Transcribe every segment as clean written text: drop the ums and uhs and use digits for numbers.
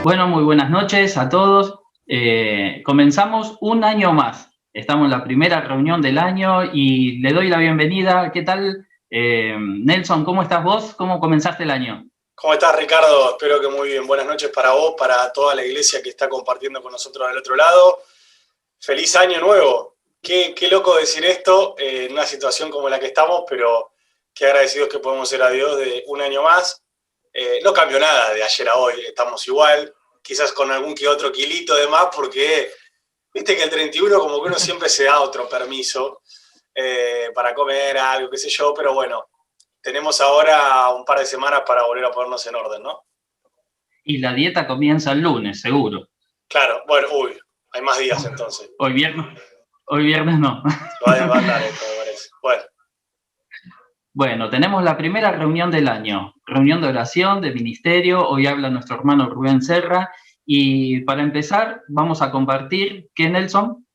Bueno, muy buenas noches a todos. Comenzamos un año más. Estamos en la primera reunión del año y le doy la bienvenida. ¿Qué tal? Nelson, ¿cómo estás vos? ¿Cómo comenzaste el año? ¿Cómo estás, Ricardo? Espero que muy bien. Buenas noches para vos, para toda la iglesia que está compartiendo con nosotros del otro lado. ¡Feliz año nuevo! Qué loco decir esto en una situación como la que estamos, pero qué agradecidos que podemos ser a Dios de un año más. No cambió nada de ayer a hoy, estamos igual, quizás con algún que otro kilito de más, porque viste que el 31 como que uno siempre se da otro permiso para comer algo, qué sé yo, pero bueno, tenemos ahora un par de semanas para volver a ponernos en orden, ¿no? Y la dieta comienza el lunes, seguro. Claro, bueno, hay más días entonces. Hoy viernes no. Se va a desbandar esto, me parece. Bueno. Bueno, tenemos la primera reunión del año, reunión de oración, de ministerio. Hoy habla nuestro hermano Rubén Serra. Y para empezar, vamos a compartir, ¿qué, Nelson?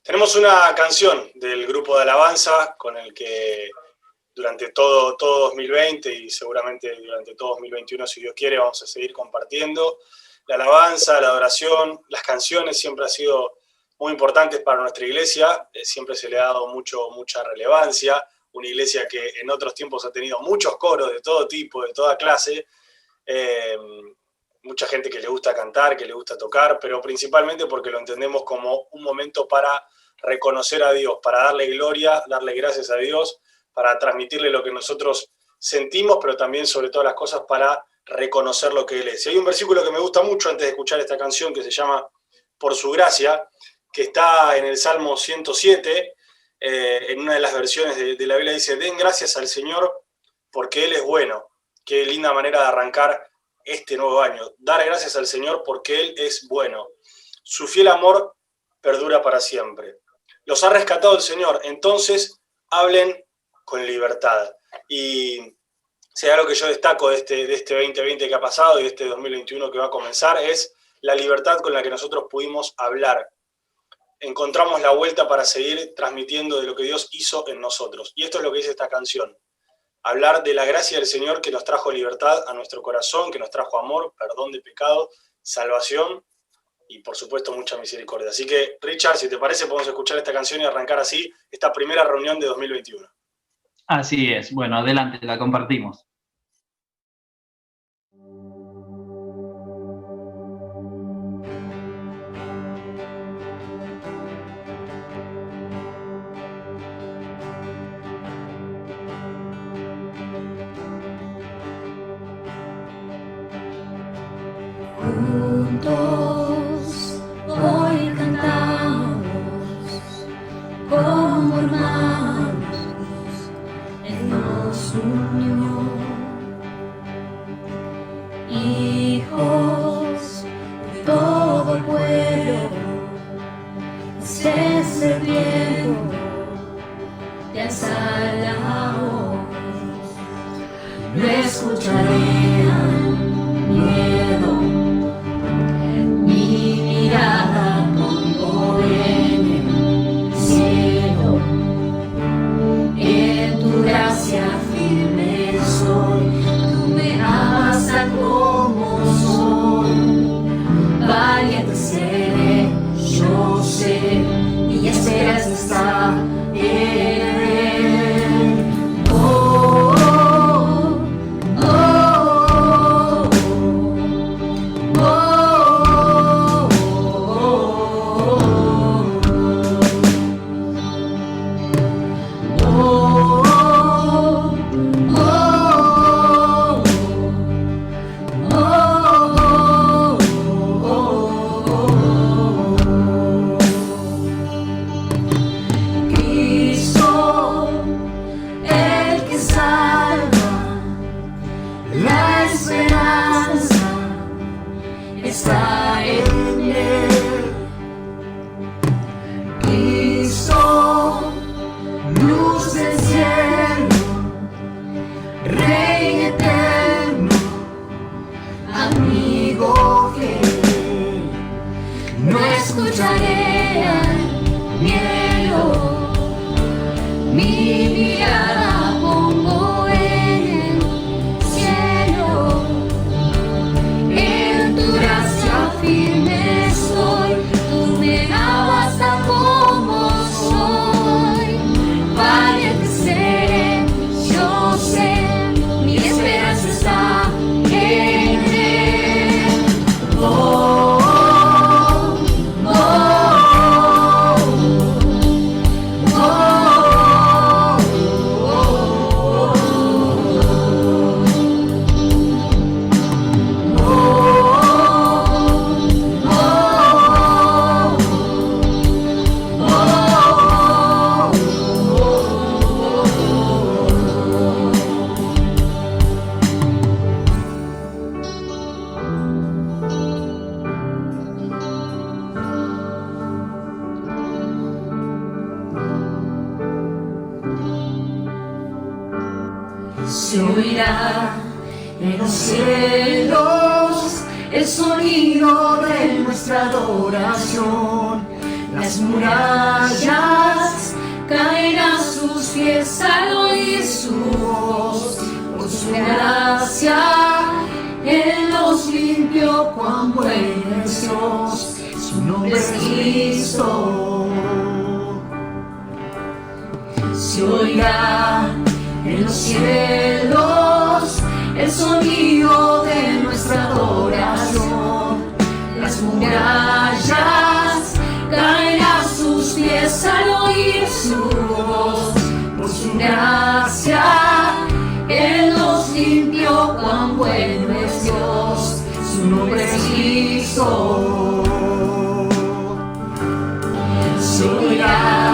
Tenemos una canción del grupo de alabanza con el que durante todo 2020 y seguramente durante todo 2021, si Dios quiere, vamos a seguir compartiendo. La alabanza, la adoración, las canciones siempre han sido muy importantes para nuestra iglesia, siempre se le ha dado mucha relevancia. Una iglesia que en otros tiempos ha tenido muchos coros de todo tipo, de toda clase, mucha gente que le gusta cantar, que le gusta tocar, pero principalmente porque lo entendemos como un momento para reconocer a Dios, para darle gloria, darle gracias a Dios, para transmitirle lo que nosotros sentimos, pero también sobre todas las cosas para reconocer lo que Él es. Y hay un versículo que me gusta mucho antes de escuchar esta canción que se llama Por su gracia, que está en el Salmo 107, en una de las versiones de la Biblia dice: den gracias al Señor porque Él es bueno. Qué linda manera de arrancar este nuevo año. Dar gracias al Señor porque Él es bueno. Su fiel amor perdura para siempre. Los ha rescatado el Señor, entonces hablen con libertad. Y si hay algo que yo destaco de este 2020 que ha pasado y de este 2021 que va a comenzar, es la libertad con la que nosotros pudimos hablar. Encontramos la vuelta para seguir transmitiendo de lo que Dios hizo en nosotros. Y esto es lo que dice esta canción. Hablar de la gracia del Señor que nos trajo libertad a nuestro corazón, que nos trajo amor, perdón de pecado, salvación y por supuesto mucha misericordia. Así que, Richard, si te parece, podemos escuchar esta canción y arrancar así esta primera reunión de 2021. Así es. Bueno, adelante, la compartimos. Juntos hoy cantamos como hermanos, Él nos unió, hijos de todo el pueblo, desde el tiempo de alzar la voz, no escucharán miedo. Mirada pongo en el cielo, en tu gracia firme soy, tú me amas tal como soy, valiente seré, yo sé, mi esperanza está en él. Oh, oh, oh, oh, oh. Está en él, Cristo, luz del cielo, Rey eterno, amigo fiel, no escucharé al miedo, mi mirada pongo en el cielo, en tu gracia. Se oirá en los cielos el sonido de nuestra adoración. Las murallas caen a sus pies al oír su voz. Por su gracia Él nos limpió, cuán bueno es Dios. Su nombre es Cristo. Se oirá en los cielos el sonido de nuestra adoración. Las murallas caen a sus pies al oír su voz. Por su gracia Él nos limpió, cuán bueno es Dios. Su nombre es Cristo. Se oirá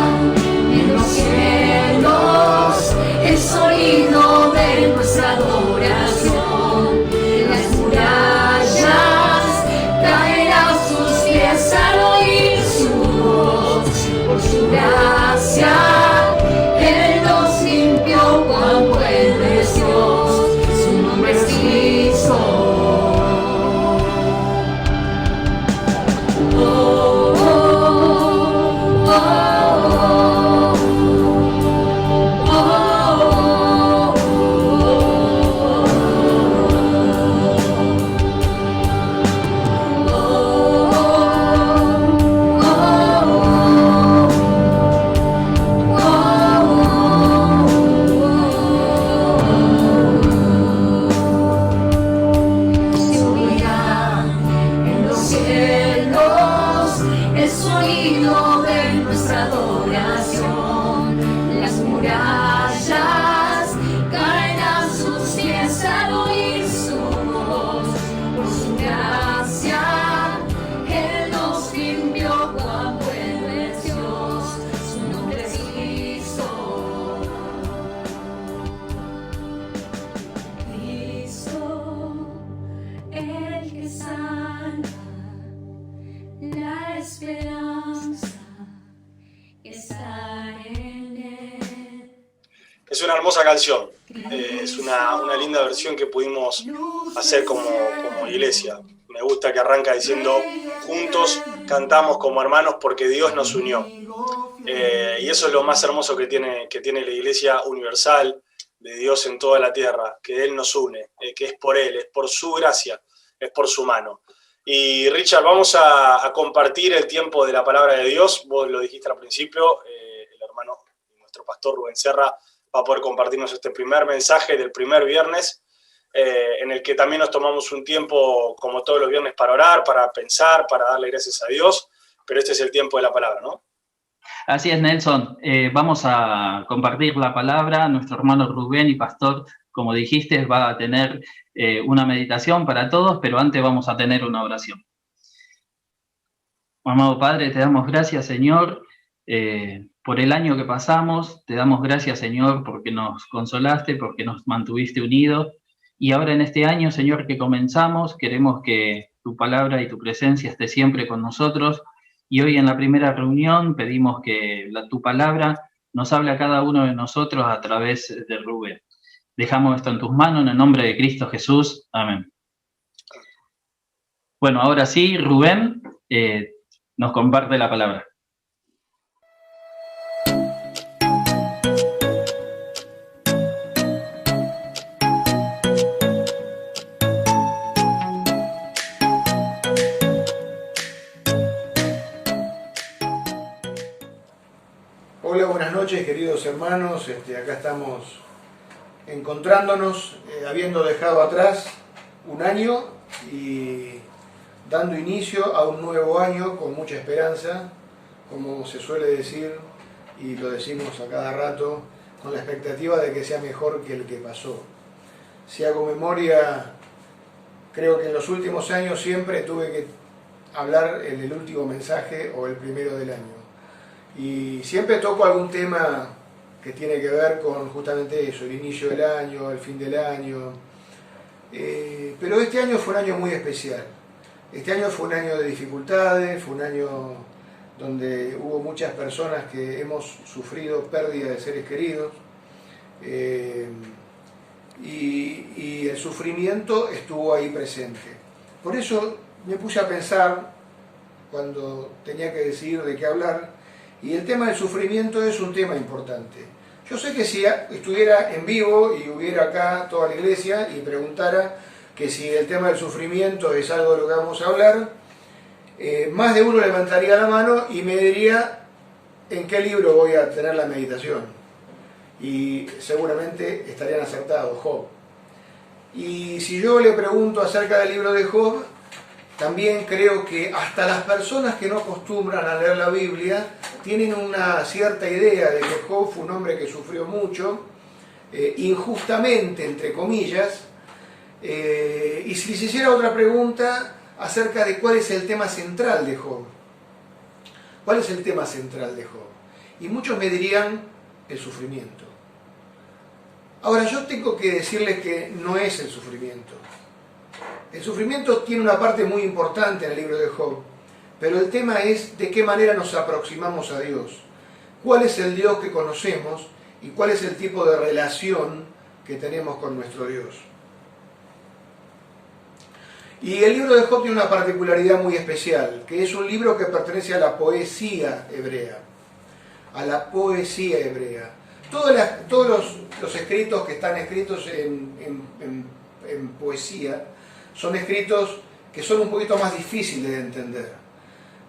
en los cielos el sonido de nuestra adoración. Las murallas caen a sus pies al oír su voz. Por su gracia Él nos limpió, cuán bueno es Dios. Su nombre es Cristo. Oh, oh, oh. Es una hermosa canción, es una linda versión que pudimos hacer como iglesia. Me gusta que arranca diciendo, juntos cantamos como hermanos porque Dios nos unió. Y eso es lo más hermoso que tiene la iglesia universal de Dios en toda la tierra, que Él nos une, que es por Él, es por su gracia, es por su mano. Y Richard, vamos a compartir el tiempo de la palabra de Dios. Vos lo dijiste al principio, el hermano, nuestro pastor Rubén Serra, va a poder compartirnos este primer mensaje del primer viernes, en el que también nos tomamos un tiempo, como todos los viernes, para orar, para pensar, para darle gracias a Dios, pero este es el tiempo de la palabra, ¿no? Así es, Nelson. Vamos a compartir la palabra. Nuestro hermano Rubén y pastor, como dijiste, va a tener una meditación para todos, pero antes vamos a tener una oración. Amado Padre, te damos gracias, Señor, por el año que pasamos. Te damos gracias, Señor, porque nos consolaste, porque nos mantuviste unidos. Y ahora en este año, Señor, que comenzamos, queremos que tu palabra y tu presencia esté siempre con nosotros. Y hoy en la primera reunión pedimos que tu palabra nos hable a cada uno de nosotros a través de Rubén. Dejamos esto en tus manos, en el nombre de Cristo Jesús. Amén. Bueno, ahora sí, Rubén nos comparte la palabra. Hola, buenas noches, queridos hermanos. Acá estamos encontrándonos, habiendo dejado atrás un año y dando inicio a un nuevo año con mucha esperanza, como se suele decir, y lo decimos a cada rato, con la expectativa de que sea mejor que el que pasó. Si hago memoria, creo que en los últimos años siempre tuve que hablar en el último mensaje o el primero del año. Y siempre toco algún tema que tiene que ver con justamente eso, el inicio del año, el fin del año. Pero este año fue un año muy especial. Este año fue un año de dificultades, fue un año donde hubo muchas personas que hemos sufrido pérdida de seres queridos. y el sufrimiento estuvo ahí presente. Por eso me puse a pensar cuando tenía que decidir de qué hablar, y el tema del sufrimiento es un tema importante. Yo sé que si estuviera en vivo y hubiera acá toda la iglesia y preguntara que si el tema del sufrimiento es algo de lo que vamos a hablar, más de uno levantaría la mano y me diría en qué libro voy a tener la meditación. Y seguramente estarían acertados, Job. Y si yo le pregunto acerca del libro de Job, también creo que hasta las personas que no acostumbran a leer la Biblia tienen una cierta idea de que Job fue un hombre que sufrió mucho, injustamente, entre comillas. Y si les hiciera otra pregunta acerca de cuál es el tema central de Job. ¿Cuál es el tema central de Job? Y muchos me dirían el sufrimiento. Ahora, yo tengo que decirles que no es el sufrimiento. El sufrimiento tiene una parte muy importante en el libro de Job, pero el tema es de qué manera nos aproximamos a Dios. ¿Cuál es el Dios que conocemos y cuál es el tipo de relación que tenemos con nuestro Dios? Y el libro de Job tiene una particularidad muy especial, que es un libro que pertenece a la poesía hebrea. A la poesía hebrea. Todos los escritos que están escritos en poesía son escritos que son un poquito más difíciles de entender.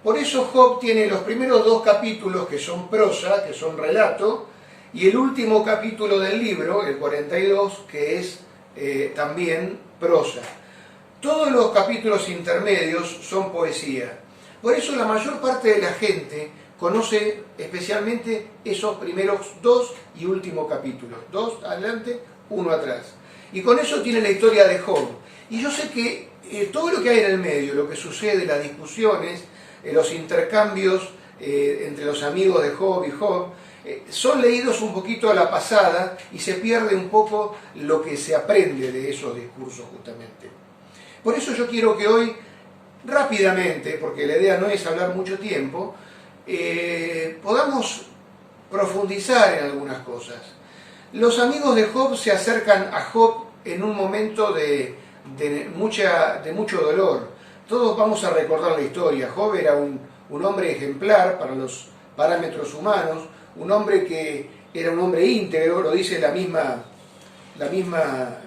Por eso Job tiene los primeros 2 capítulos que son prosa, que son relato, y el último capítulo del libro, el 42, que es también prosa. Todos los capítulos intermedios son poesía. Por eso la mayor parte de la gente conoce especialmente esos primeros 2 y últimos capítulos. 2 adelante, 1 atrás. Y con eso tiene la historia de Job. Y yo sé que todo lo que hay en el medio, lo que sucede, las discusiones, los intercambios entre los amigos de Job y Job, son leídos un poquito a la pasada y se pierde un poco lo que se aprende de esos discursos justamente. Por eso yo quiero que hoy, rápidamente, porque la idea no es hablar mucho tiempo, podamos profundizar en algunas cosas. Los amigos de Job se acercan a Job en un momento de mucho dolor. Todos vamos a recordar la historia. Job era un hombre ejemplar para los parámetros humanos, un hombre que era un hombre íntegro, lo dice la misma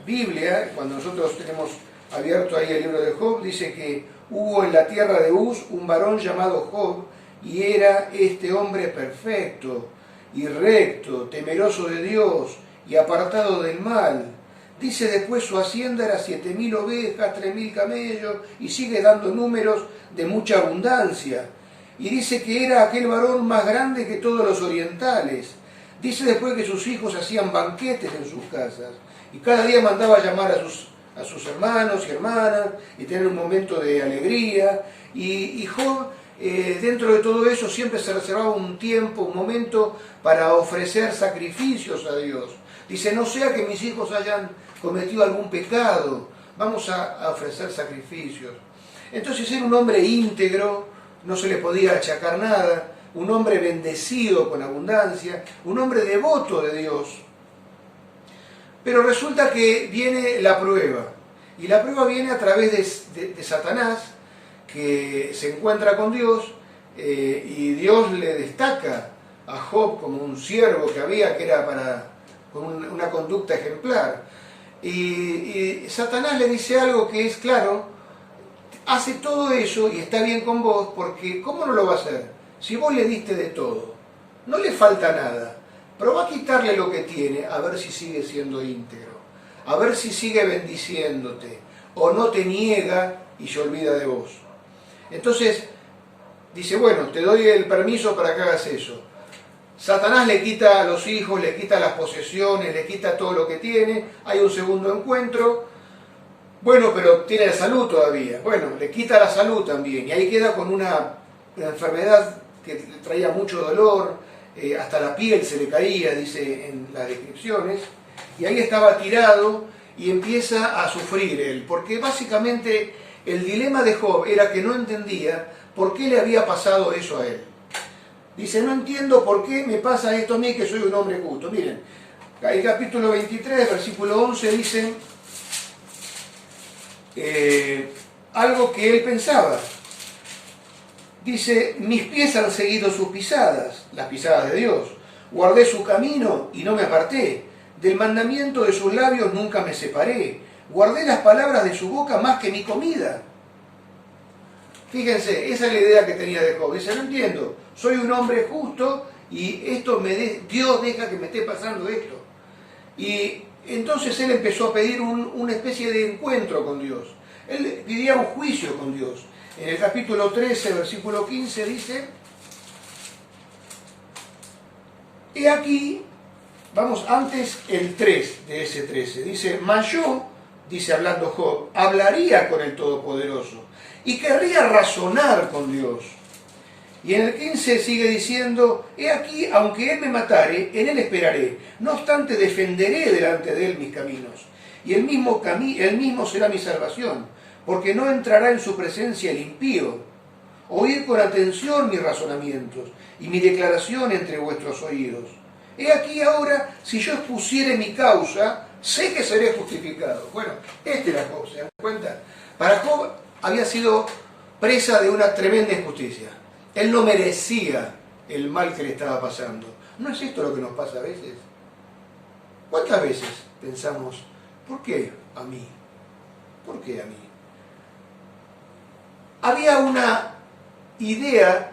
Biblia. Cuando nosotros tenemos abierto ahí el libro de Job, dice que hubo en la tierra de Uz un varón llamado Job, y era este hombre perfecto y recto, temeroso de Dios y apartado del mal. Dice después su hacienda era 7.000 ovejas, 3.000 camellos, y sigue dando números de mucha abundancia. Y dice que era aquel varón más grande que todos los orientales. Dice después que sus hijos hacían banquetes en sus casas, y cada día mandaba llamar a sus hermanos y hermanas, y tener un momento de alegría. Y Job, dentro de todo eso, siempre se reservaba un tiempo, un momento para ofrecer sacrificios a Dios. Dice, no sea que mis hijos hayan cometido algún pecado, vamos a ofrecer sacrificios. Entonces era un hombre íntegro, no se le podía achacar nada, un hombre bendecido con abundancia, un hombre devoto de Dios. Pero resulta que viene la prueba, y la prueba viene a través de Satanás, que se encuentra con Dios, y Dios le destaca a Job como un siervo que había, que era con una conducta ejemplar. Y Satanás le dice algo que es claro: hace todo eso y está bien con vos, porque ¿cómo no lo va a hacer? Si vos le diste de todo, no le falta nada, pero va a quitarle lo que tiene, a ver si sigue siendo íntegro, a ver si sigue bendiciéndote, o no te niega y se olvida de vos. Entonces dice, bueno, te doy el permiso para que hagas eso. Satanás le quita a los hijos, le quita las posesiones, le quita todo lo que tiene. Hay un segundo encuentro. Bueno, pero tiene la salud todavía. Bueno, le quita la salud también. Y ahí queda con una enfermedad que le traía mucho dolor. Hasta la piel se le caía, dice en las descripciones. Y ahí estaba tirado y empieza a sufrir él. Porque básicamente el dilema de Job era que no entendía por qué le había pasado eso a él. Dice, no entiendo por qué me pasa esto a mí, que soy un hombre justo. Miren, El capítulo 23, versículo 11 dice algo que él pensaba. Dice, mis pies han seguido sus pisadas, las pisadas de Dios. Guardé su camino y no me aparté. Del mandamiento de sus labios nunca me separé. Guardé las palabras de su boca más que mi comida. Fíjense, esa es la idea que tenía de Job. Dice, no entiendo, soy un hombre justo y Dios deja que me esté pasando esto. Y entonces él empezó a pedir una especie de encuentro con Dios. Él pedía un juicio con Dios. En el capítulo 13, versículo 15 dice, he aquí, vamos antes el 3 de ese 13, dice, mas yo, dice hablando Job, hablaría con el Todopoderoso y querría razonar con Dios. Y en el 15 sigue diciendo, he aquí, aunque él me matare, en él esperaré, no obstante defenderé delante de él mis caminos, y él mismo será mi salvación, porque no entrará en su presencia el impío. Oíd con atención mis razonamientos, y mi declaración entre vuestros oídos. He aquí ahora, si yo expusiere mi causa, sé que seré justificado. Bueno, esta era Job, ¿se dan cuenta? Para Job había sido presa de una tremenda injusticia. Él no merecía el mal que le estaba pasando. ¿No es esto lo que nos pasa a veces? ¿Cuántas veces pensamos, ¿por qué a mí? ¿Por qué a mí? Había una idea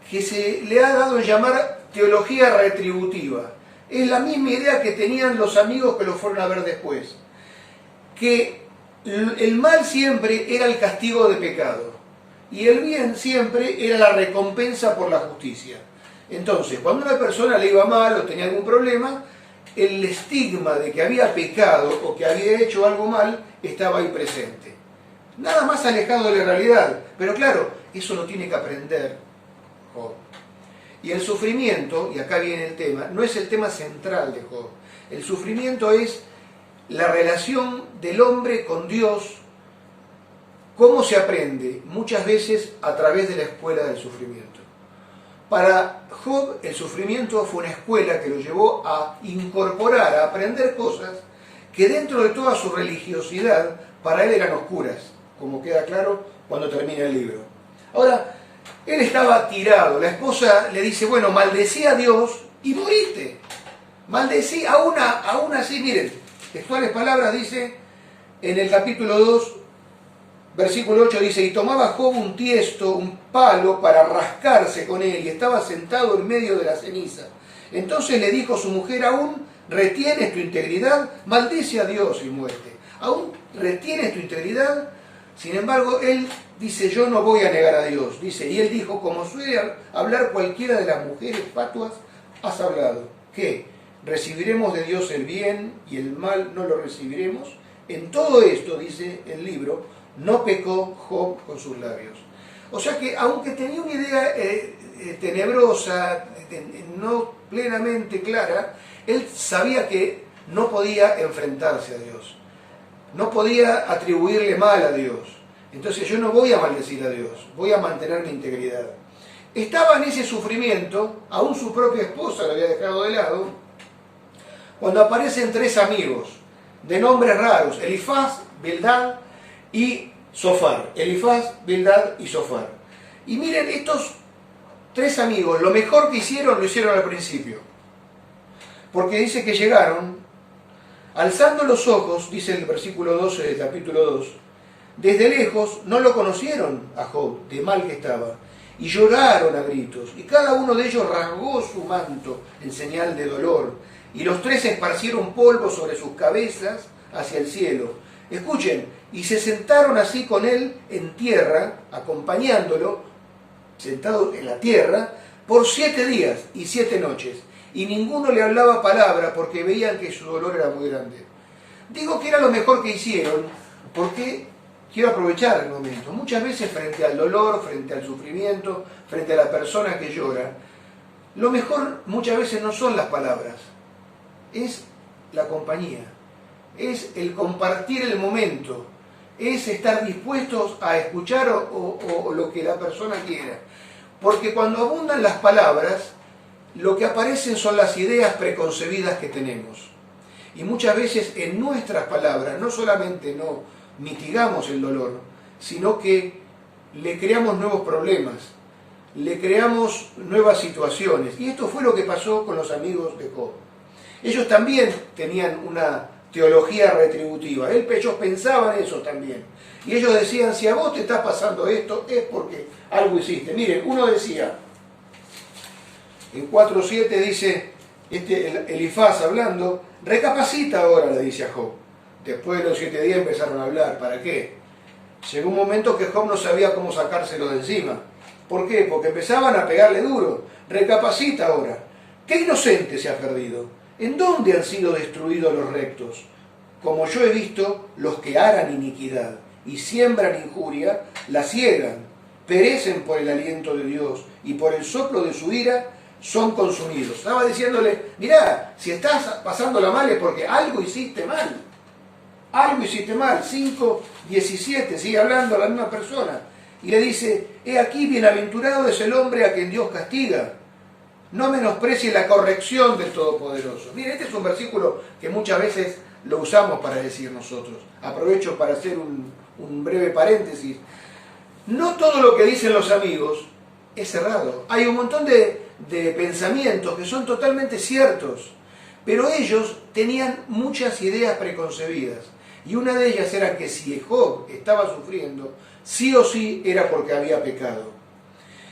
que se le ha dado en llamar teología retributiva. Es la misma idea que tenían los amigos que lo fueron a ver después. Que el mal siempre era el castigo de pecado. Y el bien siempre era la recompensa por la justicia. Entonces, cuando a una persona le iba mal o tenía algún problema, el estigma de que había pecado o que había hecho algo mal estaba ahí presente. Nada más alejado de la realidad. Pero claro, eso lo tiene que aprender Job. Y el sufrimiento, y acá viene el tema, no es el tema central de Job. El sufrimiento es la relación del hombre con Dios. ¿Cómo se aprende? Muchas veces a través de la escuela del sufrimiento. Para Job el sufrimiento fue una escuela que lo llevó a incorporar, a aprender cosas que dentro de toda su religiosidad para él eran oscuras, como queda claro cuando termina el libro. Ahora, él estaba tirado, la esposa le dice, bueno, maldecí a Dios y moriste. Maldecí, aún así, miren, textuales palabras dice en el capítulo 2, versículo 8 dice, y tomaba Job un tiesto, un palo para rascarse con él, y estaba sentado en medio de la ceniza. Entonces le dijo su mujer, aún retienes tu integridad, maldice a Dios y muerte. Aún retienes tu integridad. Sin embargo, él dice, yo no voy a negar a Dios. Dice, y él dijo, como suele hablar cualquiera de las mujeres fatuas, has hablado. ¿Qué? ¿Recibiremos de Dios el bien y el mal no lo recibiremos? En todo esto, dice el libro, no pecó Job con sus labios. O sea que, aunque tenía una idea tenebrosa, no plenamente clara, él sabía que no podía enfrentarse a Dios. No podía atribuirle mal a Dios. Entonces yo no voy a maldecir a Dios, voy a mantener mi integridad. Estaba en ese sufrimiento, aún su propia esposa lo había dejado de lado, cuando aparecen tres amigos de nombres raros, Elifaz, Bildad y Zofar. Elifaz, Bildad y Zofar. Y miren, estos tres amigos, lo mejor que hicieron, lo hicieron al principio. Porque dice que llegaron, alzando los ojos, dice el versículo 12 del capítulo 2, desde lejos no lo conocieron a Job, de mal que estaba, y lloraron a gritos, y cada uno de ellos rasgó su manto en señal de dolor, y los tres esparcieron polvo sobre sus cabezas hacia el cielo. Escuchen, y se sentaron así con él en tierra, acompañándolo, sentado en la tierra, por 7 días y 7 noches, y ninguno le hablaba palabra porque veían que su dolor era muy grande. Digo que era lo mejor que hicieron porque quiero aprovechar el momento. Muchas veces frente al dolor, frente al sufrimiento, frente a la persona que llora, lo mejor muchas veces no son las palabras, es la compañía, es el compartir el momento, es estar dispuestos a escuchar o lo que la persona quiera. Porque cuando abundan las palabras, lo que aparecen son las ideas preconcebidas que tenemos. Y muchas veces en nuestras palabras no solamente no mitigamos el dolor, sino que le creamos nuevos problemas, le creamos nuevas situaciones. Y esto fue lo que pasó con los amigos de Job. Ellos también tenían una teología retributiva. Ellos pensaban eso también. Y ellos decían, si a vos te está pasando esto, es porque algo hiciste. Miren, uno decía, en 4.7 dice, Elifaz hablando, recapacita ahora, le dice a Job. Después de los 7 días empezaron a hablar. ¿Para qué? Llegó un momento que Job no sabía cómo sacárselo de encima. ¿Por qué? Porque empezaban a pegarle duro. Recapacita ahora. ¿Qué inocente se ha perdido? ¿En dónde han sido destruidos los rectos? Como yo he visto, los que hagan iniquidad y siembran injuria, la ciegan, perecen por el aliento de Dios y por el soplo de su ira son consumidos. Estaba diciéndole, mirá, si estás pasándola mal es porque algo hiciste mal. Algo hiciste mal. 5:17, sigue hablando la misma persona. Y le dice, he aquí bienaventurado es el hombre a quien Dios castiga. No menosprecie la corrección del Todopoderoso. Miren, este es un versículo que muchas veces lo usamos para decir nosotros. Aprovecho para hacer un breve paréntesis. No todo lo que dicen los amigos es errado. Hay un montón de pensamientos que son totalmente ciertos, pero ellos tenían muchas ideas preconcebidas. Y una de ellas era que si Job estaba sufriendo, sí o sí era porque había pecado.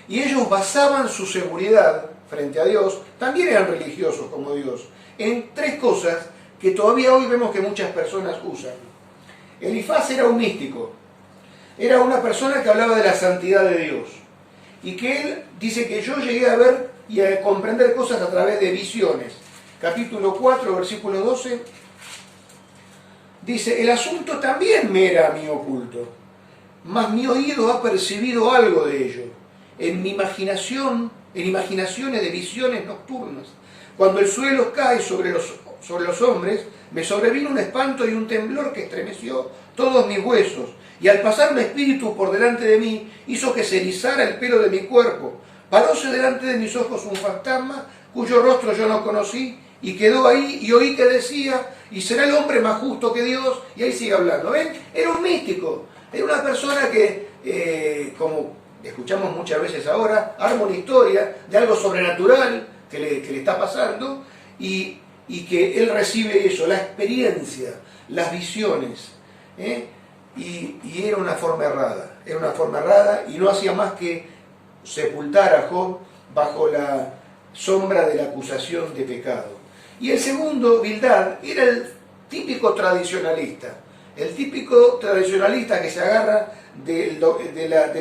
Y ellos basaban su seguridad frente a Dios, también eran religiosos como Dios, en 3 cosas que todavía hoy vemos que muchas personas usan. Elifaz era un místico, era una persona que hablaba de la santidad de Dios, y que él dice que yo llegué a ver y a comprender cosas a través de visiones. Capítulo 4, versículo 12, dice, el asunto también me era a mí oculto, mas mi oído ha percibido algo de ello, en imaginaciones de visiones nocturnas. Cuando el suelo cae sobre los hombres, me sobrevino un espanto y un temblor que estremeció todos mis huesos, y al pasar un espíritu por delante de mí, hizo que se erizara el pelo de mi cuerpo. Paróse delante de mis ojos un fantasma, cuyo rostro yo no conocí, y quedó ahí, y oí que decía, y será el hombre más justo que Dios, y ahí sigue hablando. ¿Ven? Era un místico, era una persona que, como escuchamos muchas veces ahora, arma una historia de algo sobrenatural que le está pasando, y que él recibe eso, la experiencia, las visiones, y era una forma errada, y no hacía más que sepultar a Job bajo la sombra de la acusación de pecado. Y el segundo, Bildad, era el típico tradicionalista que se agarra de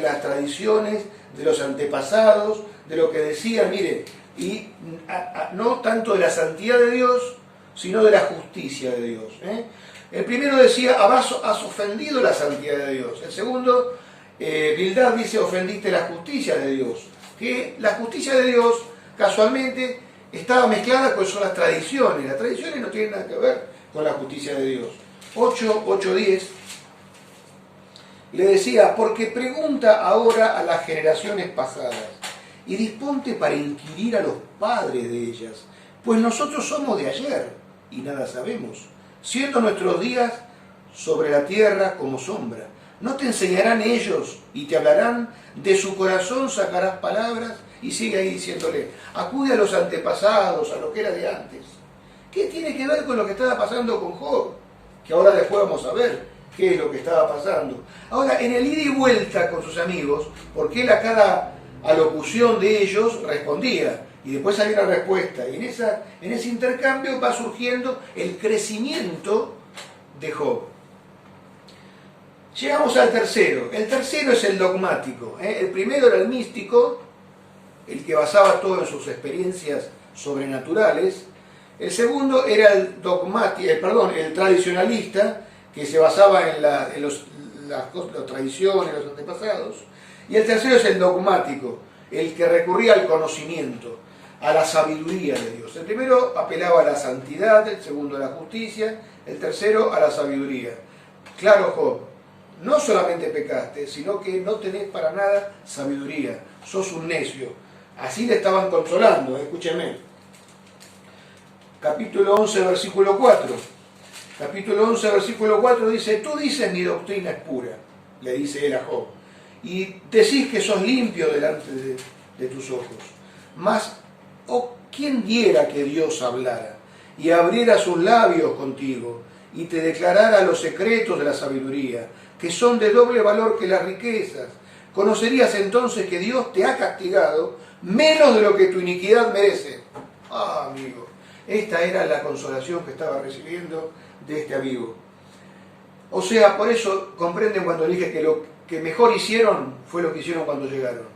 las tradiciones, de los antepasados, de lo que decían, mire, y no tanto de la santidad de Dios, sino de la justicia de Dios. El primero decía, has ofendido la santidad de Dios. El segundo, Bildad dice, ofendiste la justicia de Dios. Que la justicia de Dios, casualmente, estaba mezclada con las tradiciones. Las tradiciones no tienen nada que ver con la justicia de Dios. 8:10 le decía, porque pregunta ahora a las generaciones pasadas y disponte para inquirir a los padres de ellas, pues nosotros somos de ayer y nada sabemos, siendo nuestros días sobre la tierra como sombra. ¿No te enseñarán ellos y te hablarán? De su corazón sacarás palabras. Y sigue ahí diciéndole, acude a los antepasados, a lo que era de antes. ¿Qué tiene que ver con lo que estaba pasando con Job? Que ahora después vamos a ver qué es lo que estaba pasando. Ahora, en el ida y vuelta con sus amigos, porque él a cada alocución de ellos respondía, y después había una respuesta, y en ese intercambio va surgiendo el crecimiento de Job. Llegamos al tercero. El tercero es el dogmático. El primero era el místico, el que basaba todo en sus experiencias sobrenaturales. El segundo era el tradicionalista, que se basaba en las tradiciones, los antepasados. Y el tercero es el dogmático, el que recurría al conocimiento, a la sabiduría de Dios. El primero apelaba a la santidad, el segundo a la justicia, el tercero a la sabiduría. Claro, Job, no solamente pecaste, sino que no tenés para nada sabiduría, sos un necio. Así le estaban consolando, escúchenme. Capítulo 11, versículo 4. Capítulo 11, versículo 4 dice, tú dices mi doctrina es pura, le dice él a Job, y decís que sos limpio delante de tus ojos. Mas, oh, ¿quién diera que Dios hablara y abriera sus labios contigo y te declarara los secretos de la sabiduría, que son de doble valor que las riquezas? Conocerías entonces que Dios te ha castigado menos de lo que tu iniquidad merece. Ah, amigo, esta era la consolación que estaba recibiendo de este amigo. O sea, por eso comprenden cuando dije que lo que mejor hicieron fue lo que hicieron cuando llegaron.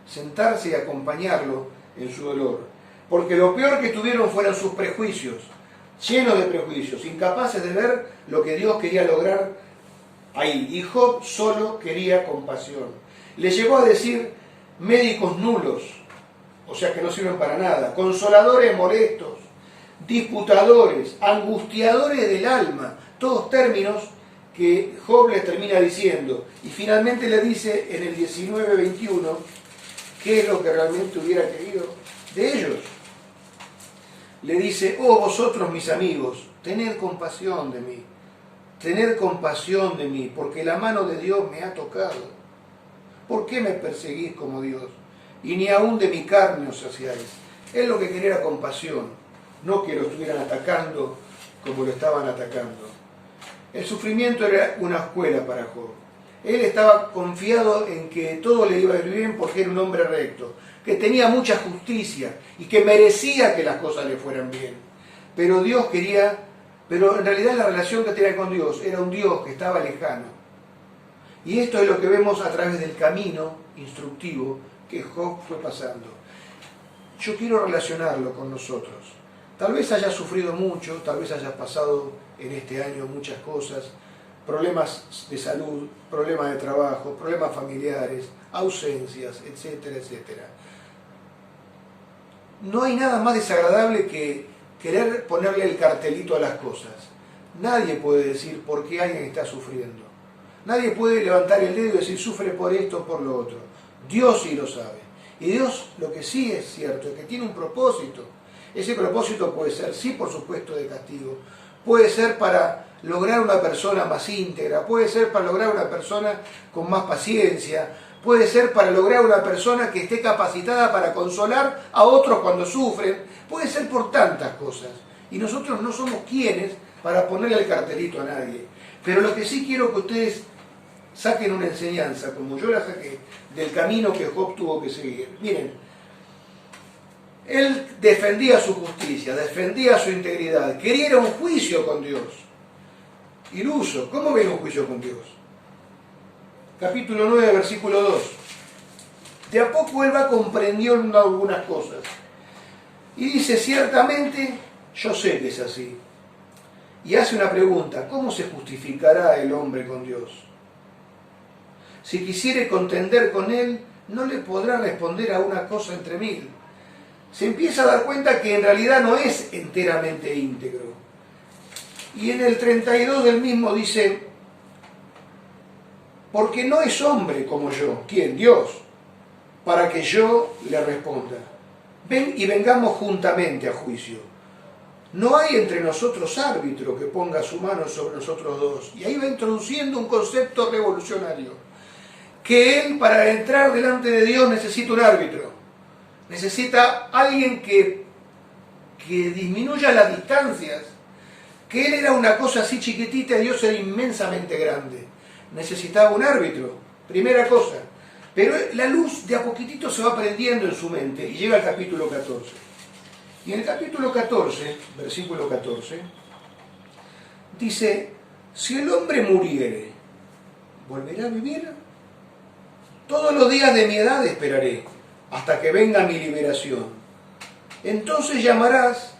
Sentarse y acompañarlo en su dolor. Porque lo peor que tuvieron fueron sus prejuicios, llenos de prejuicios, incapaces de ver lo que Dios quería lograr ahí. Y Job solo quería compasión. Le llegó a decir médicos nulos, o sea que no sirven para nada, consoladores molestos, disputadores, angustiadores del alma, todos términos que Job les termina diciendo. Y finalmente le dice en el 19:21 qué es lo que realmente hubiera querido de ellos. Le dice, oh vosotros mis amigos, tened compasión de mí, porque la mano de Dios me ha tocado. ¿Por qué me perseguís como Dios? Y ni aún de mi carne os saciáis. Él lo que quería era compasión, no que lo estuvieran atacando como lo estaban atacando. El sufrimiento era una escuela para Job. Él estaba confiado en que todo le iba a ir bien porque era un hombre recto, que tenía mucha justicia y que merecía que las cosas le fueran bien. Pero Dios quería, pero en realidad la relación que tenía con Dios era un Dios que estaba lejano. Y esto es lo que vemos a través del camino instructivo que Job fue pasando. Yo quiero relacionarlo con nosotros. Tal vez hayas sufrido mucho, tal vez hayas pasado en este año muchas cosas, problemas de salud, problemas de trabajo, problemas familiares, ausencias, etcétera, etcétera. No hay nada más desagradable que querer ponerle el cartelito a las cosas. Nadie puede decir por qué alguien está sufriendo. Nadie puede levantar el dedo y decir sufre por esto o por lo otro. Dios sí lo sabe. Y Dios lo que sí es cierto es que tiene un propósito. Ese propósito puede ser, sí, por supuesto, de castigo. Puede ser para lograr una persona más íntegra. Puede ser para lograr una persona con más paciencia. Puede ser para lograr una persona que esté capacitada para consolar a otros cuando sufren. Puede ser por tantas cosas. Y nosotros no somos quienes para ponerle el cartelito a nadie. Pero lo que sí quiero que ustedes saquen una enseñanza, como yo la saqué, del camino que Job tuvo que seguir. Miren, él defendía su justicia, defendía su integridad, quería ir a un juicio con Dios. Iluso, ¿cómo ven un juicio con Dios? Capítulo 9, versículo 2. De a poco él va comprendiendo algunas cosas. Y dice, ciertamente, yo sé que es así. Y hace una pregunta, ¿cómo se justificará el hombre con Dios? Si quisiere contender con él, no le podrá responder a una cosa entre mil. Se empieza a dar cuenta que en realidad no es enteramente íntegro. Y en el 32 del mismo dice, porque no es hombre como yo. ¿Quién? Dios. Para que yo le responda. Ven y vengamos juntamente a juicio. No hay entre nosotros árbitro que ponga su mano sobre nosotros dos. Y ahí va introduciendo un concepto revolucionario. Que él, para entrar delante de Dios, necesita un árbitro. Necesita alguien que disminuya las distancias. Que él era una cosa así chiquitita y Dios era inmensamente grande. Necesitaba un árbitro, primera cosa. Pero la luz de a poquitito se va prendiendo en su mente y llega al capítulo 14. Y en el capítulo 14, versículo 14, dice, si el hombre muriere, ¿volverá a vivir? Todos los días de mi edad esperaré, hasta que venga mi liberación. Entonces llamarás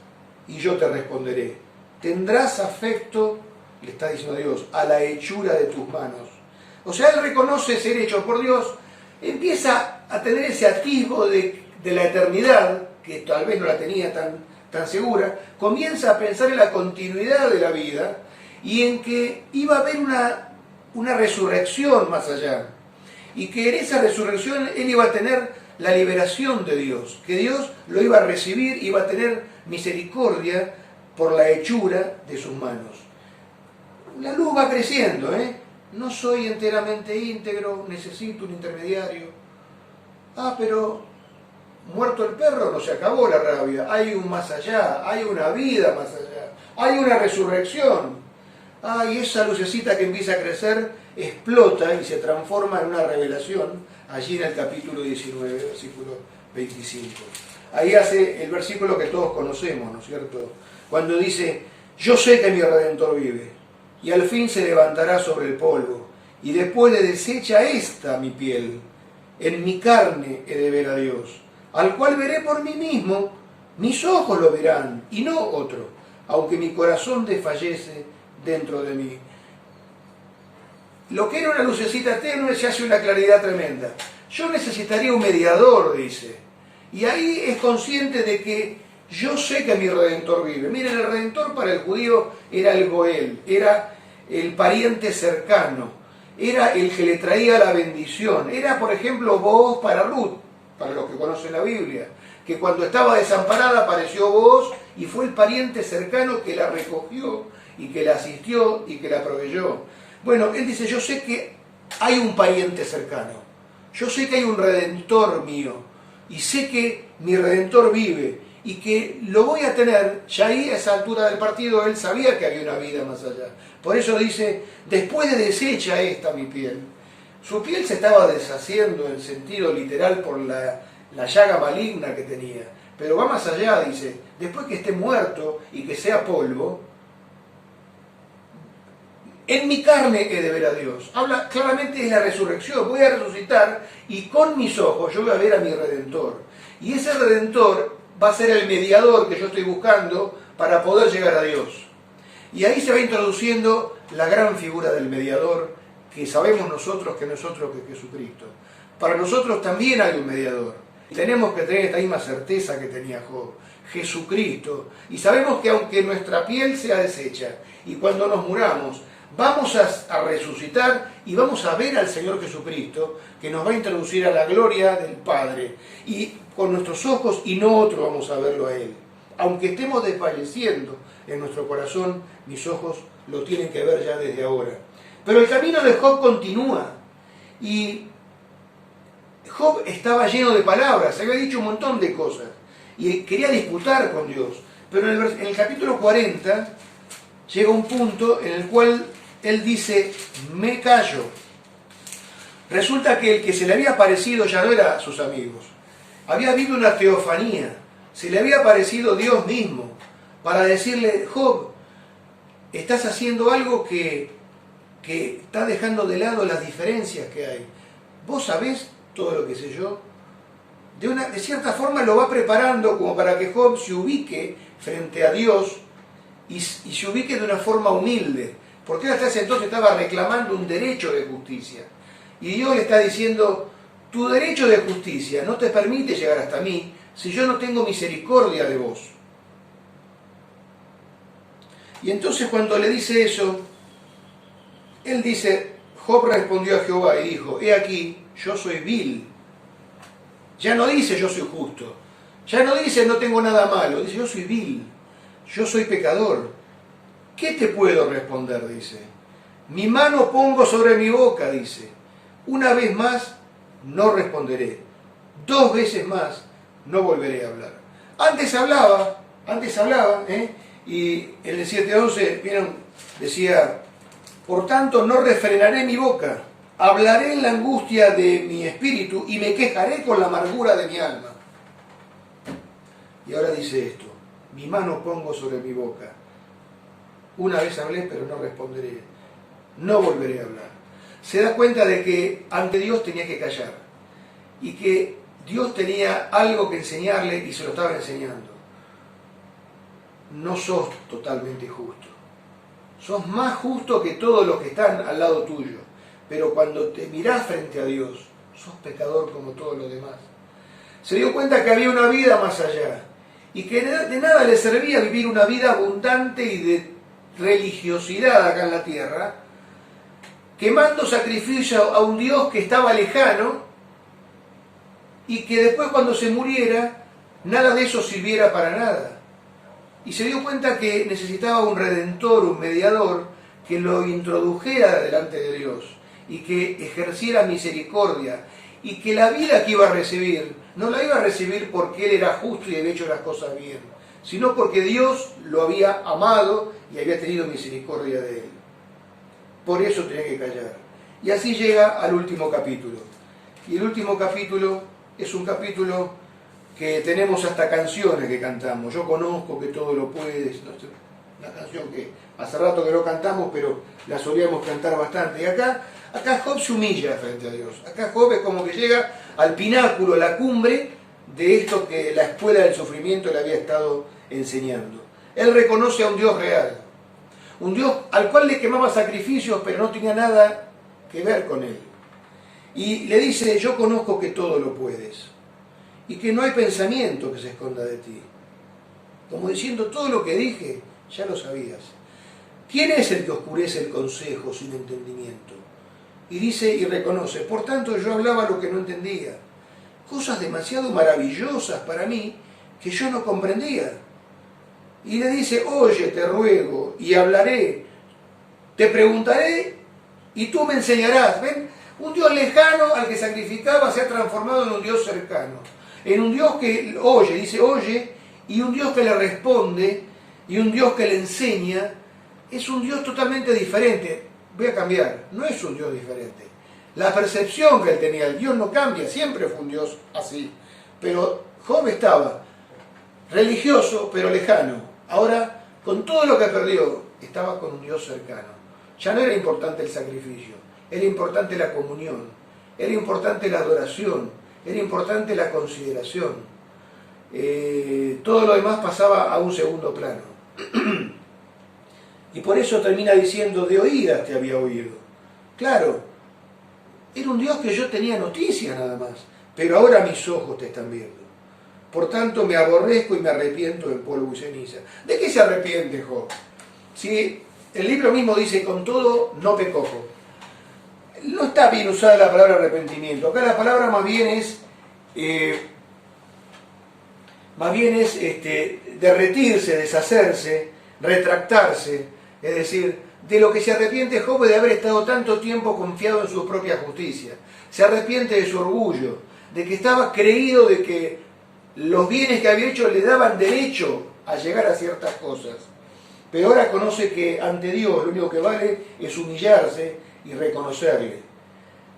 y yo te responderé. Tendrás afecto, le está diciendo Dios, a la hechura de tus manos. O sea, él reconoce ser hecho por Dios, empieza a tener ese atisbo de la eternidad, que tal vez no la tenía tan segura, comienza a pensar en la continuidad de la vida y en que iba a haber una resurrección más allá. Y que en esa resurrección él iba a tener la liberación de Dios, que Dios lo iba a recibir, iba a tener misericordia por la hechura de sus manos. La luz va creciendo, No soy enteramente íntegro, necesito un intermediario. Pero muerto el perro no se acabó la rabia, hay un más allá, hay una vida más allá, hay una resurrección. Y esa lucecita que empieza a crecer explota y se transforma en una revelación, allí en el capítulo 19, versículo 25. Ahí hace el versículo que todos conocemos, ¿no es cierto? Cuando dice, yo sé que mi Redentor vive, y al fin se levantará sobre el polvo, y después de deshecha esta mi piel, en mi carne he de ver a Dios, al cual veré por mí mismo, mis ojos lo verán, y no otro, aunque mi corazón desfallece dentro de mí. Lo que era una lucecita tenue se hace una claridad tremenda. Yo necesitaría un mediador, dice. Y ahí es consciente de que yo sé que mi Redentor vive. Miren, el Redentor para el judío era el Goel, era el pariente cercano, era el que le traía la bendición. Era, por ejemplo, Booz para Ruth, para los que conocen la Biblia, que cuando estaba desamparada apareció Booz y fue el pariente cercano que la recogió y que la asistió y que la proveyó. Bueno, él dice, yo sé que hay un pariente cercano, yo sé que hay un Redentor mío, y sé que mi Redentor vive, y que lo voy a tener. Ya ahí, a esa altura del partido, él sabía que había una vida más allá. Por eso dice, después de deshecha esta mi piel. Su piel se estaba deshaciendo en sentido literal por la llaga maligna que tenía. Pero va más allá, dice, después que esté muerto y que sea polvo, en mi carne he de ver a Dios. Habla claramente de la resurrección. Voy a resucitar y con mis ojos yo voy a ver a mi Redentor. Y ese Redentor va a ser el mediador que yo estoy buscando para poder llegar a Dios. Y ahí se va introduciendo la gran figura del mediador, que sabemos nosotros que no es otro que Jesucristo. Para nosotros también hay un mediador. Tenemos que tener esta misma certeza que tenía Job, Jesucristo. Y sabemos que aunque nuestra piel sea deshecha y cuando nos muramos, vamos a resucitar y vamos a ver al Señor Jesucristo, que nos va a introducir a la gloria del Padre. Y con nuestros ojos y no otro vamos a verlo a Él. Aunque estemos desfalleciendo en nuestro corazón, mis ojos lo tienen que ver ya desde ahora. Pero el camino de Job continúa. Y Job estaba lleno de palabras, había dicho un montón de cosas. Y quería disputar con Dios. Pero en el capítulo 40 llega un punto en el cual él dice, me callo. Resulta que el que se le había aparecido ya no era sus amigos. Había habido una teofanía. Se le había aparecido Dios mismo para decirle, Job, estás haciendo algo que está dejando de lado las diferencias que hay. ¿Vos sabés todo lo que sé yo? De cierta forma lo va preparando como para que Job se ubique frente a Dios y se ubique de una forma humilde. Porque él hasta ese entonces estaba reclamando un derecho de justicia. Y Dios le está diciendo, tu derecho de justicia no te permite llegar hasta mí si yo no tengo misericordia de vos. Y entonces cuando le dice eso, él dice, Job respondió a Jehová y dijo, he aquí, yo soy vil. Ya no dice yo soy justo, ya no dice no tengo nada malo, dice yo soy vil, yo soy pecador. ¿Qué te puedo responder? Dice, mi mano pongo sobre mi boca, dice, una vez más no responderé, 2 veces más no volveré a hablar. Antes hablaba, y en el 7:11, ¿vieron? Decía, por tanto no refrenaré mi boca, hablaré en la angustia de mi espíritu y me quejaré con la amargura de mi alma. Y ahora dice esto, mi mano pongo sobre mi boca. Una vez hablé, pero no responderé. No volveré a hablar. Se da cuenta de que ante Dios tenía que callar. Y que Dios tenía algo que enseñarle y se lo estaba enseñando. No sos totalmente justo. Sos más justo que todos los que están al lado tuyo. Pero cuando te mirás frente a Dios, sos pecador como todos los demás. Se dio cuenta que había una vida más allá. Y que de nada le servía vivir una vida abundante y de religiosidad acá en la tierra, quemando sacrificio a un Dios que estaba lejano y que después cuando se muriera, nada de eso sirviera para nada. Y se dio cuenta que necesitaba un redentor, un mediador, que lo introdujera delante de Dios y que ejerciera misericordia, y que la vida que iba a recibir, no la iba a recibir porque él era justo y había hecho las cosas bien, sino porque Dios lo había amado y había tenido misericordia de él. Por eso tenía que callar. Y así llega al último capítulo. Y el último capítulo es un capítulo que tenemos hasta canciones que cantamos. Yo conozco que todo lo puedes. Una canción que hace rato que no cantamos, pero la solíamos cantar bastante. Y acá Job se humilla frente a Dios. Acá Job es como que llega al pináculo, a la cumbre de esto que la escuela del sufrimiento le había estado enseñando. Él reconoce a un Dios real. Un Dios al cual le quemaba sacrificios, pero no tenía nada que ver con él. Y le dice, yo conozco que todo lo puedes. Y que no hay pensamiento que se esconda de ti. Como diciendo, todo lo que dije, ya lo sabías. ¿Quién es el que oscurece el consejo sin entendimiento? Y dice y reconoce, por tanto yo hablaba lo que no entendía. Cosas demasiado maravillosas para mí que yo no comprendía. Y le dice, oye, te ruego y hablaré, te preguntaré y tú me enseñarás. ¿Ven? Un Dios lejano al que sacrificaba se ha transformado en un Dios cercano. En un Dios que oye, dice oye, y un Dios que le responde, y un Dios que le enseña. Es un Dios totalmente diferente. Voy a cambiar, no es un Dios diferente. La percepción que él tenía, el Dios no cambia, siempre fue un Dios así. Pero Job estaba religioso, pero lejano. Ahora, con todo lo que perdió, estaba con un Dios cercano. Ya no era importante el sacrificio, era importante la comunión, era importante la adoración, era importante la consideración. Todo lo demás pasaba a un segundo plano. Y por eso termina diciendo, de oídas te había oído. Claro, era un Dios que yo tenía noticias nada más, pero ahora mis ojos te están viendo. Por tanto me aborrezco y me arrepiento en polvo y ceniza. ¿De qué se arrepiente Job? Si el libro mismo dice, con todo no pecó Job. No está bien usada la palabra arrepentimiento. Acá la palabra más bien es derretirse, deshacerse, retractarse. Es decir, de lo que se arrepiente Job es de haber estado tanto tiempo confiado en su propia justicia. Se arrepiente de su orgullo, de que estaba creído de que los bienes que había hecho le daban derecho a llegar a ciertas cosas. Pero ahora conoce que ante Dios lo único que vale es humillarse y reconocerle.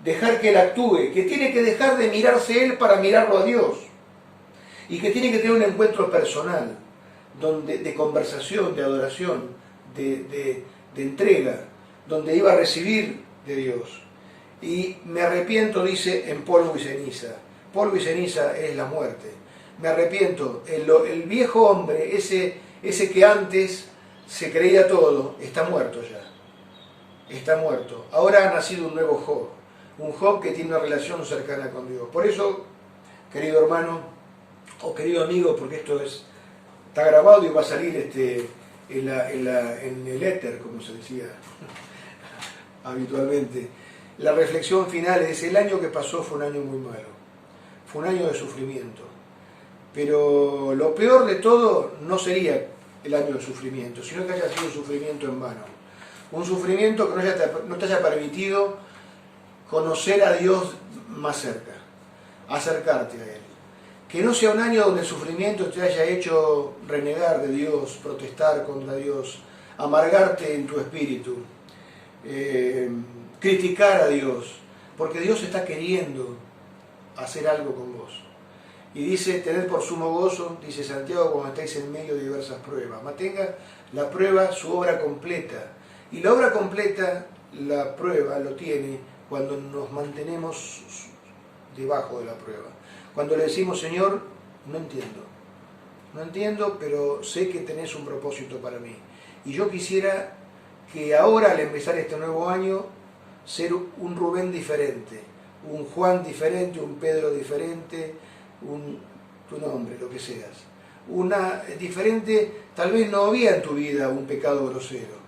Dejar que Él actúe, que tiene que dejar de mirarse Él para mirarlo a Dios. Y que tiene que tener un encuentro personal, de conversación, de adoración, de entrega, donde iba a recibir de Dios. Y me arrepiento, dice, en polvo y ceniza. Polvo y ceniza es la muerte. Me arrepiento, el viejo hombre, ese que antes se creía todo, está muerto ya. Está muerto. Ahora ha nacido un nuevo Job. Un Job que tiene una relación cercana con Dios. Por eso, querido hermano, o querido amigo, porque esto está grabado y va a salir en el éter, como se decía habitualmente. La reflexión final es, el año que pasó fue un año muy malo. Fue un año de sufrimiento. Pero lo peor de todo no sería el año de sufrimiento, sino que haya sido un sufrimiento en vano. Un sufrimiento que no te haya permitido conocer a Dios más cerca, acercarte a Él. Que no sea un año donde el sufrimiento te haya hecho renegar de Dios, protestar contra Dios, amargarte en tu espíritu, criticar a Dios, porque Dios está queriendo hacer algo con vos. Y dice, tened por sumo gozo, dice Santiago, cuando estáis en medio de diversas pruebas. Mantenga la prueba su obra completa. Y la obra completa, la prueba lo tiene cuando nos mantenemos debajo de la prueba. Cuando le decimos, Señor, no entiendo, pero sé que tenés un propósito para mí. Y yo quisiera que ahora, al empezar este nuevo año, ser un Rubén diferente, un Juan diferente, un Pedro diferente, tu nombre, lo que seas. Una diferente, tal vez no había en tu vida un pecado grosero,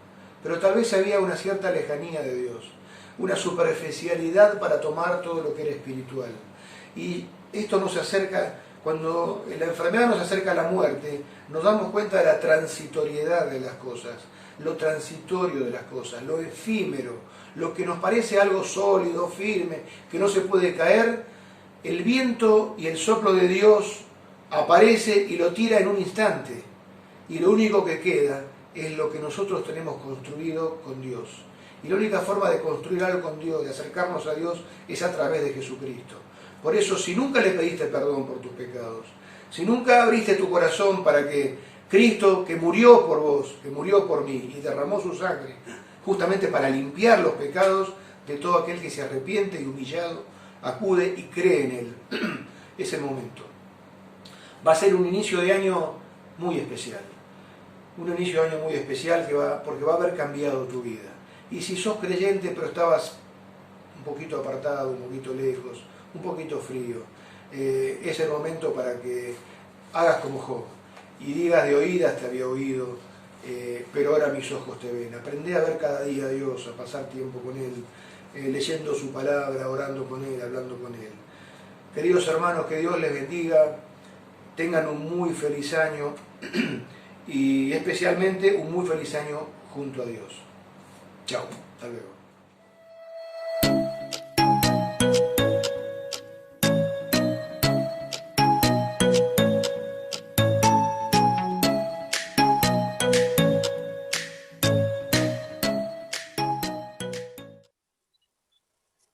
pero tal vez había una cierta lejanía de Dios, una superficialidad para tomar todo lo que era espiritual. Y esto nos acerca, cuando la enfermedad nos acerca a la muerte, nos damos cuenta de la transitoriedad de las cosas, lo transitorio de las cosas, lo efímero, lo que nos parece algo sólido, firme, que no se puede caer. El viento y el soplo de Dios aparece y lo tira en un instante, y lo único que queda es lo que nosotros tenemos construido con Dios. Y la única forma de construir algo con Dios, de acercarnos a Dios, es a través de Jesucristo. Por eso, si nunca le pediste perdón por tus pecados, si nunca abriste tu corazón para que Cristo, que murió por vos, que murió por mí y derramó su sangre, justamente para limpiar los pecados de todo aquel que se arrepiente y humillado, acude y cree en Él, es el momento. Va a ser un inicio de año muy especial. Un inicio de año muy especial porque va a haber cambiado tu vida. Y si sos creyente pero estabas un poquito apartado, un poquito lejos, un poquito frío, es el momento para que hagas como Job y digas: de oídas te había oído, pero ahora mis ojos te ven. Aprende a ver cada día a Dios, a pasar tiempo con Él, leyendo su palabra, orando con Él, hablando con Él. Queridos hermanos, que Dios les bendiga, tengan un muy feliz año y especialmente un muy feliz año junto a Dios. Chao, hasta luego.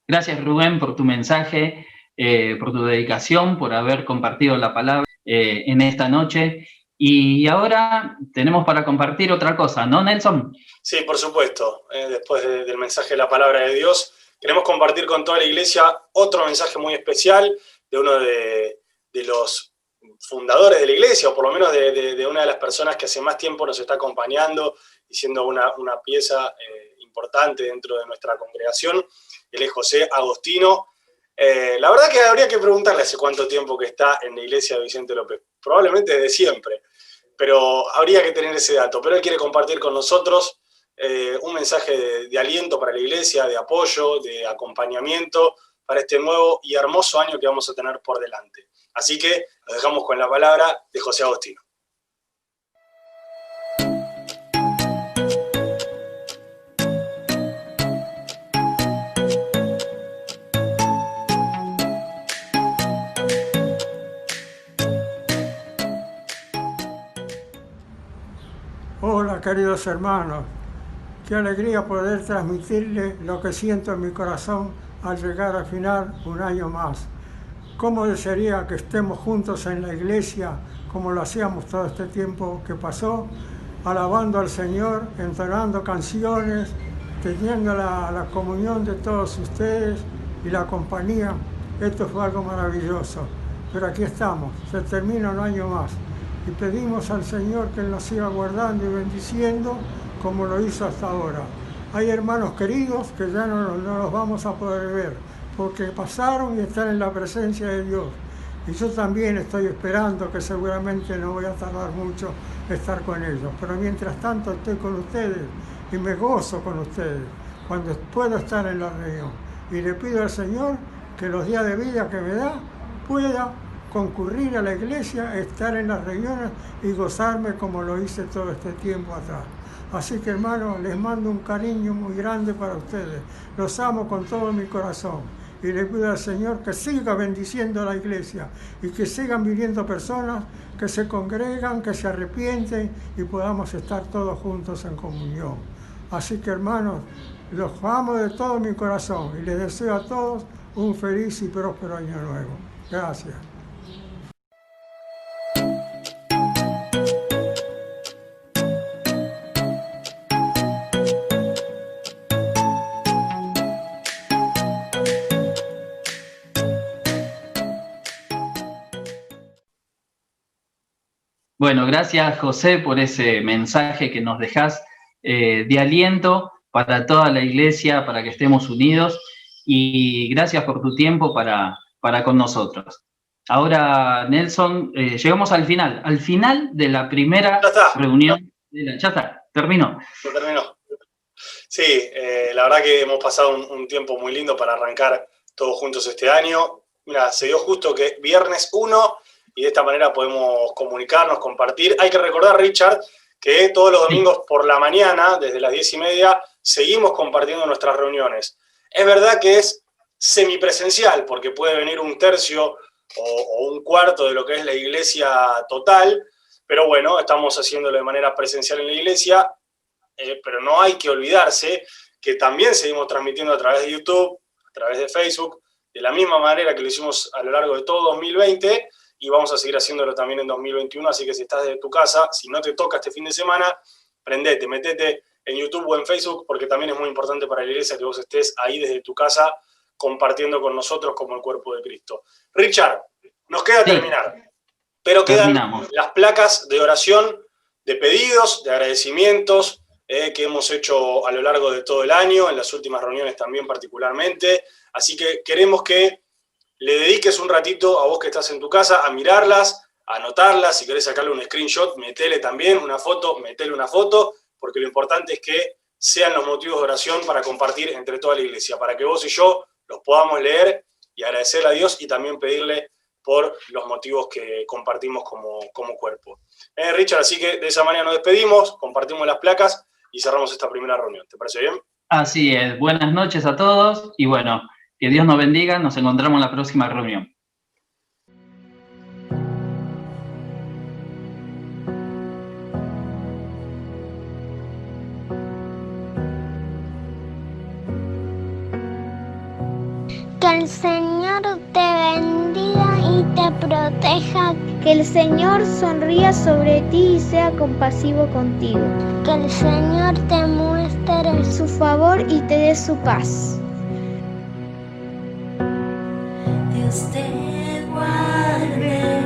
Gracias, Rubén, por tu mensaje, por tu dedicación, por haber compartido la palabra en esta noche. Y ahora tenemos para compartir otra cosa, ¿no, Nelson? Sí, por supuesto. Después del mensaje de la palabra de Dios, queremos compartir con toda la iglesia otro mensaje muy especial de uno de los fundadores de la iglesia, o por lo menos de una de las personas que hace más tiempo nos está acompañando y siendo una pieza importante dentro de nuestra congregación. Él es José Agostino. La verdad que habría que preguntarle hace cuánto tiempo que está en la iglesia de Vicente López. Probablemente desde siempre, pero habría que tener ese dato. Pero él quiere compartir con nosotros un mensaje de aliento para la iglesia, de apoyo, de acompañamiento para este nuevo y hermoso año que vamos a tener por delante. Así que nos dejamos con la palabra de José Agostino. Hola, queridos hermanos, qué alegría poder transmitirles lo que siento en mi corazón al llegar al final un año más. Cómo desearía que estemos juntos en la iglesia como lo hacíamos todo este tiempo que pasó, alabando al Señor, entonando canciones, teniendo la comunión de todos ustedes y la compañía. Esto fue algo maravilloso, pero aquí estamos, se termina un año más. Y pedimos al Señor que Él nos siga guardando y bendiciendo como lo hizo hasta ahora. Hay hermanos queridos que ya no los vamos a poder ver porque pasaron y están en la presencia de Dios. Y yo también estoy esperando que seguramente no voy a tardar mucho en estar con ellos. Pero mientras tanto estoy con ustedes y me gozo con ustedes cuando puedo estar en la reunión. Y le pido al Señor que los días de vida que me da pueda concurrir a la iglesia, estar en las reuniones y gozarme como lo hice todo este tiempo atrás. Así que, hermanos, les mando un cariño muy grande para ustedes. Los amo con todo mi corazón. Y le pido al Señor que siga bendiciendo a la iglesia y que sigan viniendo personas que se congregan, que se arrepienten y podamos estar todos juntos en comunión. Así que, hermanos, los amo de todo mi corazón y les deseo a todos un feliz y próspero año nuevo. Gracias. Bueno, gracias, José, por ese mensaje que nos dejás de aliento para toda la iglesia, para que estemos unidos, y gracias por tu tiempo para con nosotros. Ahora, Nelson, llegamos al final de la primera reunión. Ya está, terminó. Terminó. Sí, la verdad que hemos pasado un tiempo muy lindo para arrancar todos juntos este año. Mira, se dio justo que viernes 1 y de esta manera podemos comunicarnos, compartir. Hay que recordar, Richard, que todos los domingos por la mañana, desde las 10:30, seguimos compartiendo nuestras reuniones. Es verdad que es semipresencial, porque puede venir un tercio o un cuarto de lo que es la iglesia total, pero bueno, estamos haciéndolo de manera presencial en la iglesia, pero no hay que olvidarse que también seguimos transmitiendo a través de YouTube, a través de Facebook, de la misma manera que lo hicimos a lo largo de todo 2020, y vamos a seguir haciéndolo también en 2021, así que si estás desde tu casa, si no te toca este fin de semana, prendete, metete en YouTube o en Facebook, porque también es muy importante para la iglesia que vos estés ahí desde tu casa compartiendo con nosotros como el cuerpo de Cristo. Richard, nos queda terminar, pero quedan las placas de oración, de pedidos, de agradecimientos, que hemos hecho a lo largo de todo el año, en las últimas reuniones también particularmente, así que queremos que le dediques un ratito a vos que estás en tu casa a mirarlas, a anotarlas, si querés sacarle un screenshot, metele también una foto, porque lo importante es que sean los motivos de oración para compartir entre toda la iglesia, para que vos y yo los podamos leer y agradecerle a Dios y también pedirle por los motivos que compartimos como cuerpo. Richard, así que de esa manera nos despedimos, compartimos las placas y cerramos esta primera reunión. ¿Te parece bien? Así es. Buenas noches a todos y bueno, que Dios nos bendiga. Nos encontramos en la próxima reunión. Que el Señor te bendiga y te proteja. Que el Señor sonría sobre ti y sea compasivo contigo. Que el Señor te muestre su favor y te dé su paz. Dios te guarde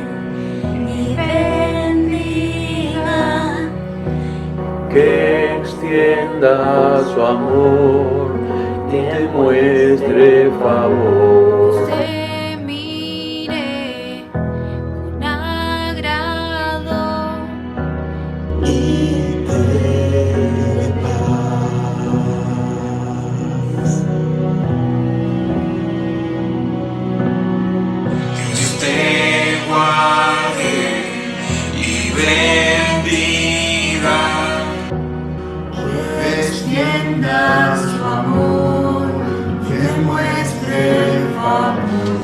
y bendiga. Que extienda su amor y te muestre favor. Te mire con agrado Y te dé paz. Dios te guarde y bendiga. Que extienda su amor, que muestre el favor.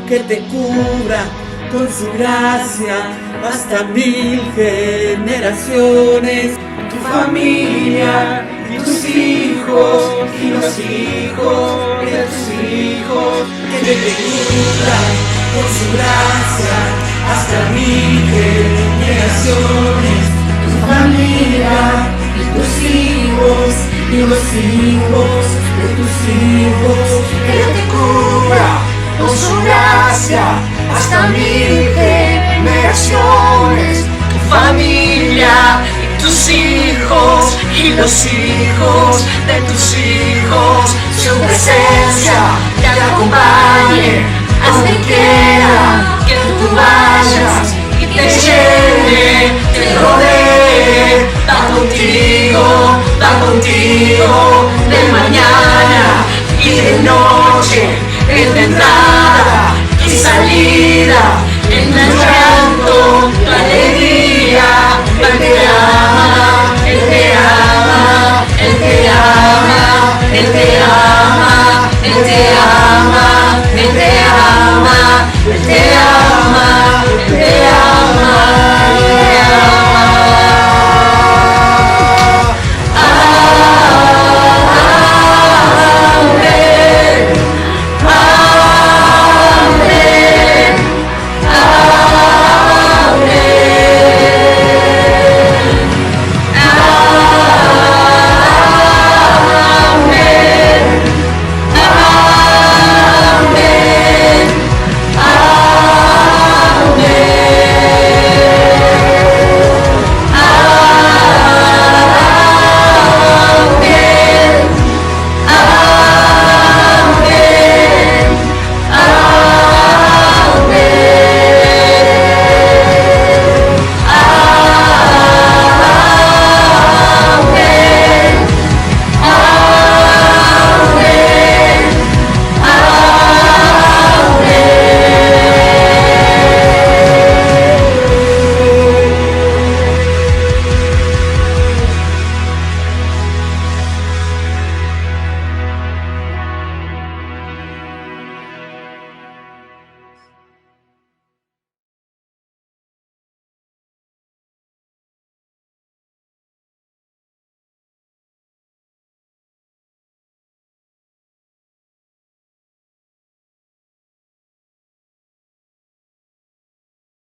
que te cubra con su gracia hasta 1000 generaciones. Tu familia y tus hijos y los hijos de tus hijos, que te cubra con su gracia hasta 1000 generaciones. Tu familia y tus hijos y los hijos de tus hijos, que te cubra con su gracia hasta 1000 generaciones. Tu familia y tus hijos y los hijos de tus hijos, su presencia te acompañe a donde quiera que tú vayas y te llene, te rodee, va contigo de mañana y de noche, en la entrada y salida, en el llanto, la alegría. Él te ama, Él te ama, Él te ama, Él te ama, Él te ama, Él te ama, Él te ama.